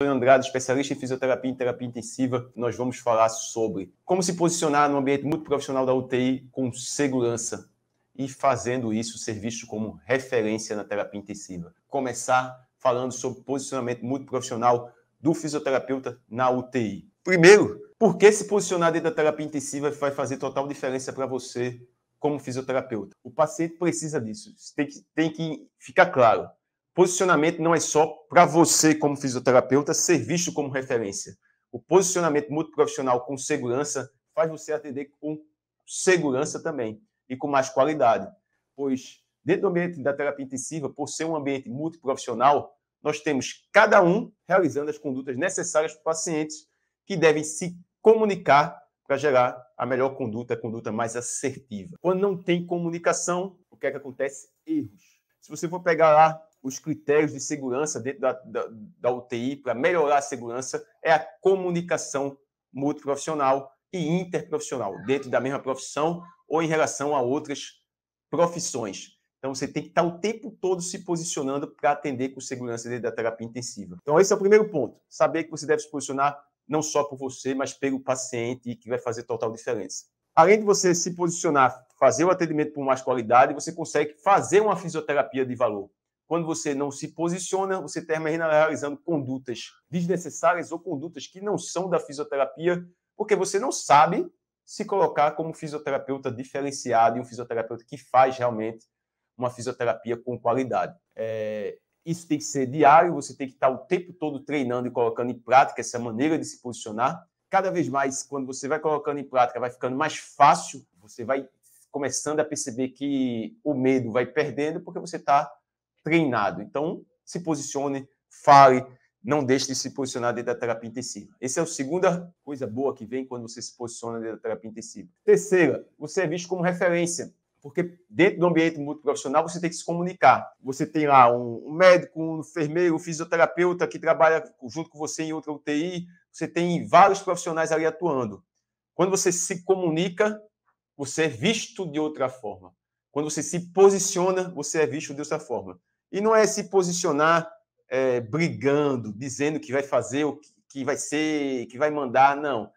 Andrade, especialista em fisioterapia e terapia intensiva. Nós vamos falar sobre como se posicionar no ambiente multiprofissional da UTI com segurança e, fazendo isso, ser visto como referência na terapia intensiva. Começar falando sobre posicionamento multiprofissional do fisioterapeuta na UTI. Primeiro, por que se posicionar dentro da terapia intensiva vai fazer total diferença para você como fisioterapeuta? O paciente precisa disso. Tem que ficar claro. Posicionamento não é só para você, como fisioterapeuta, ser visto como referência. O posicionamento multiprofissional com segurança faz você atender com segurança também e com mais qualidade. Pois, dentro do ambiente da terapia intensiva, por ser um ambiente multiprofissional, nós temos cada um realizando as condutas necessárias para os pacientes que devem se comunicar para gerar a melhor conduta, a conduta mais assertiva. Quando não tem comunicação, o que é que acontece? Erros. Se você for pegar lá os critérios de segurança dentro da UTI para melhorar a segurança, é a comunicação multiprofissional e interprofissional, dentro da mesma profissão ou em relação a outras profissões. Então, você tem que estar o tempo todo se posicionando para atender com segurança dentro da terapia intensiva. Então, esse é o primeiro ponto. Saber que você deve se posicionar não só por você, mas pelo paciente, que vai fazer total diferença. Além de você se posicionar, fazer o atendimento com mais qualidade, você consegue fazer uma fisioterapia de valor. Quando você não se posiciona, você termina realizando condutas desnecessárias ou condutas que não são da fisioterapia, porque você não sabe se colocar como fisioterapeuta diferenciado e um fisioterapeuta que faz realmente uma fisioterapia com qualidade. Isso tem que ser diário, você tem que estar o tempo todo treinando e colocando em prática essa maneira de se posicionar. Cada vez mais, quando você vai colocando em prática, vai ficando mais fácil, você vai começando a perceber que o medo vai perdendo porque você está treinado. Então, se posicione, fale, não deixe de se posicionar dentro da terapia intensiva. Essa é a segunda coisa boa que vem quando você se posiciona dentro da terapia intensiva. Terceira, você é visto como referência, porque dentro do ambiente multiprofissional você tem que se comunicar. Você tem lá um médico, um enfermeiro, um fisioterapeuta que trabalha junto com você em outra UTI, você tem vários profissionais ali atuando. Quando você se comunica, você é visto de outra forma. Quando você se posiciona, você é visto de outra forma. E não é se posicionar brigando, dizendo que vai fazer, o que vai ser, que vai mandar, não. É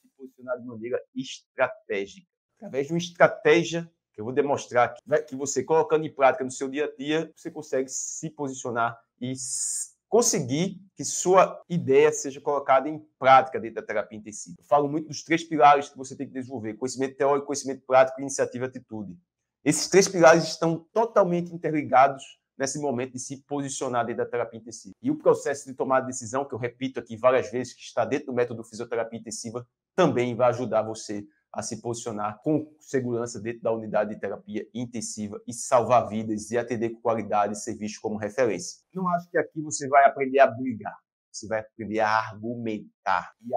se posicionar de maneira estratégica. Através de uma estratégia que eu vou demonstrar aqui, que você, colocando em prática no seu dia a dia, você consegue se posicionar e conseguir que sua ideia seja colocada em prática dentro da terapia intensiva. Eu falo muito dos 3 pilares que você tem que desenvolver: conhecimento teórico, conhecimento prático, iniciativa e atitude. Esses 3 pilares estão totalmente interligados nesse momento de se posicionar dentro da terapia intensiva. E o processo de tomar de decisão, que eu repito aqui várias vezes, que está dentro do método fisioterapia intensiva, também vai ajudar você a se posicionar com segurança dentro da unidade de terapia intensiva e salvar vidas e atender com qualidade e ser visto como referência. Não acho que aqui você vai aprender a brigar. Você vai aprender a argumentar e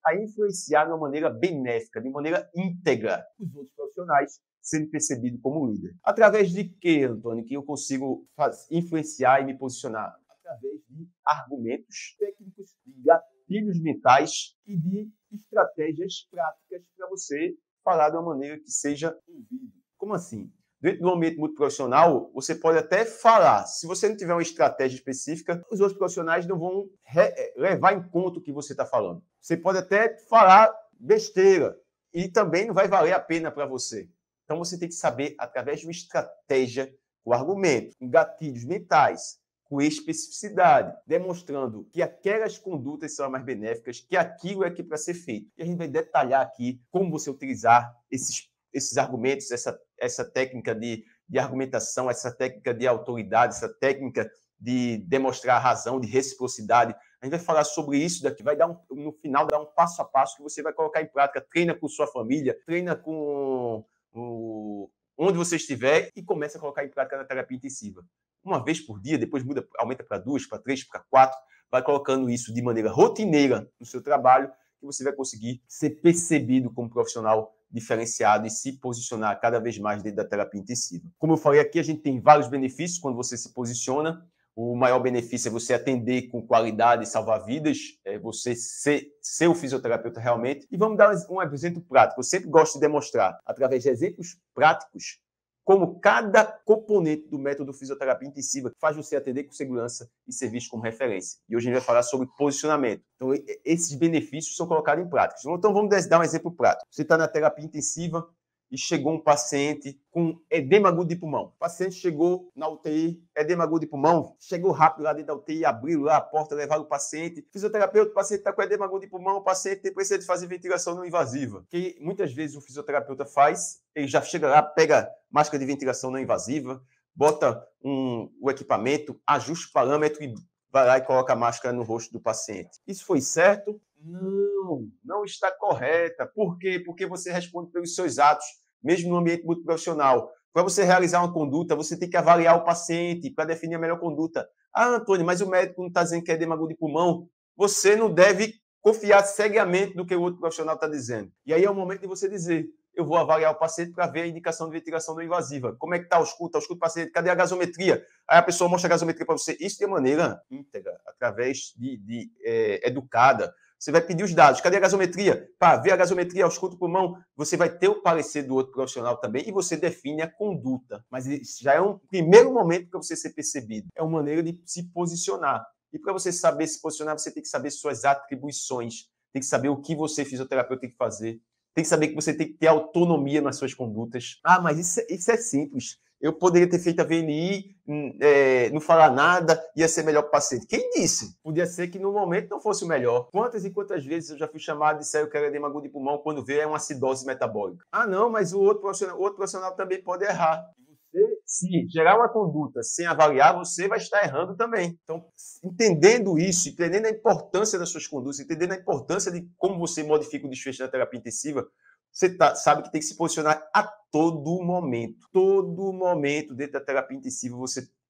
a influenciar de uma maneira benéfica, de maneira íntegra, os outros profissionais, sendo percebido como líder. Através de quê, Antônio, que eu consigo influenciar e me posicionar? Através de argumentos técnicos, de gatilhos mentais e de estratégias práticas para você falar de uma maneira que seja ouvido. Como assim? Dentro do ambiente multiprofissional, você pode até falar. Se você não tiver uma estratégia específica, os outros profissionais não vão levar em conta o que você está falando. Você pode até falar besteira e também não vai valer a pena para você. Então, você tem que saber, através de uma estratégia, com argumento, com gatilhos mentais, com especificidade, demonstrando que aquelas condutas são as mais benéficas, que aquilo é que para ser feito. E a gente vai detalhar aqui como você utilizar esses argumentos, essa técnica de argumentação, essa técnica de autoridade, essa técnica de demonstrar a razão, de reciprocidade. A gente vai falar sobre isso daqui, no final dar um passo a passo que você vai colocar em prática. Treina com sua família, treina com onde você estiver e começa a colocar em prática na terapia intensiva. Uma vez por dia, depois aumenta para 2, para 3, para 4, vai colocando isso de maneira rotineira no seu trabalho e você vai conseguir ser percebido como profissional diferenciado e se posicionar cada vez mais dentro da terapia intensiva. Como eu falei aqui, a gente tem vários benefícios quando você se posiciona. O maior benefício é você atender com qualidade e salvar vidas, é você ser o fisioterapeuta realmente. E vamos dar um exemplo prático. Eu sempre gosto de demonstrar, através de exemplos práticos, como cada componente do método fisioterapia intensiva faz você atender com segurança e ser visto como referência. E hoje a gente vai falar sobre posicionamento. Então, esses benefícios são colocados em prática. Então, vamos dar um exemplo prático. Você está na terapia intensiva e chegou um paciente com edema agudo de pulmão. O paciente chegou na UTI, edema agudo de pulmão, chegou rápido lá dentro da UTI, abriu lá a porta, levaram o paciente. Fisioterapeuta, o paciente está com edema agudo de pulmão, o paciente precisa de fazer ventilação não invasiva. Que muitas vezes o fisioterapeuta faz, ele já chega lá, pega máscara de ventilação não invasiva, bota o equipamento, ajusta o parâmetro e vai lá e coloca a máscara no rosto do paciente. Isso foi certo? Não está correta. Por quê? Porque você responde pelos seus atos, mesmo no ambiente multiprofissional. Para você realizar uma conduta, você tem que avaliar o paciente para definir a melhor conduta. Ah, Antônio, mas o médico não está dizendo que é edema agudo de pulmão. Você não deve confiar cegamente no que o outro profissional está dizendo. E aí é o momento de você dizer: eu vou avaliar o paciente para ver a indicação de ventilação não invasiva. Como é que está o escudo? Está o escudo do paciente? Cadê a gasometria? Aí a pessoa mostra a gasometria para você. Isso de maneira íntegra, através de educada. Você vai pedir os dados. Cadê a gasometria? Para ver a gasometria, o escudo do pulmão, você vai ter o parecer do outro profissional também e você define a conduta. Mas isso já é um primeiro momento para você ser percebido. É uma maneira de se posicionar. E para você saber se posicionar, você tem que saber suas atribuições. Tem que saber o que você, fisioterapeuta, tem que fazer. Tem que saber que você tem que ter autonomia nas suas condutas. Ah, mas isso é simples. Eu poderia ter feito a VNI, não falar nada, ia ser melhor para o paciente. Quem disse? Podia ser que no momento não fosse o melhor. Quantas e quantas vezes eu já fui chamado e disseram que era edema agudo de pulmão quando vê é uma acidose metabólica. Ah, não, mas o outro profissional também pode errar. Você, se gerar uma conduta sem avaliar, você vai estar errando também. Então, entendendo isso, entendendo a importância das suas condutas, entendendo a importância de como você modifica o desfecho da terapia intensiva, você sabe que tem que se posicionar a todo momento. Todo momento dentro da terapia intensiva,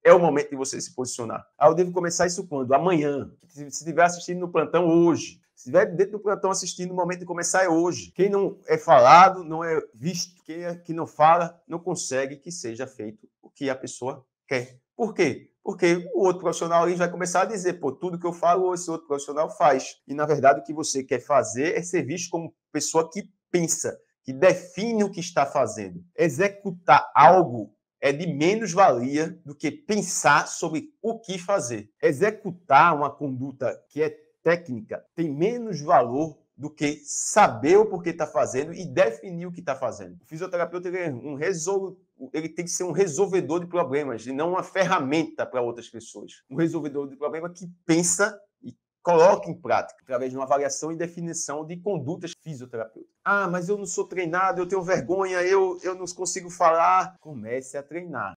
é o momento de você se posicionar. Eu devo começar isso quando? Amanhã. Se estiver assistindo no plantão, hoje. Se estiver dentro do plantão assistindo, o momento de começar é hoje. Quem não é falado, não é visto. Quem não fala, não consegue que seja feito o que a pessoa quer. Por quê? Porque o outro profissional ali vai começar a dizer: pô, tudo que eu falo, esse outro profissional faz. E, na verdade, o que você quer fazer é ser visto como pessoa que pensa, que define o que está fazendo. Executar algo é de menos valia do que pensar sobre o que fazer. Executar uma conduta que é técnica tem menos valor do que saber o porquê está fazendo e definir o que está fazendo. O fisioterapeuta ele tem que ser um resolvedor de problemas e não uma ferramenta para outras pessoas. Um resolvedor de problema que pensa e coloca em prática, através de uma avaliação e definição de condutas fisioterapêuticas. Ah, mas eu não sou treinado, eu tenho vergonha, eu não consigo falar. Comece a treinar.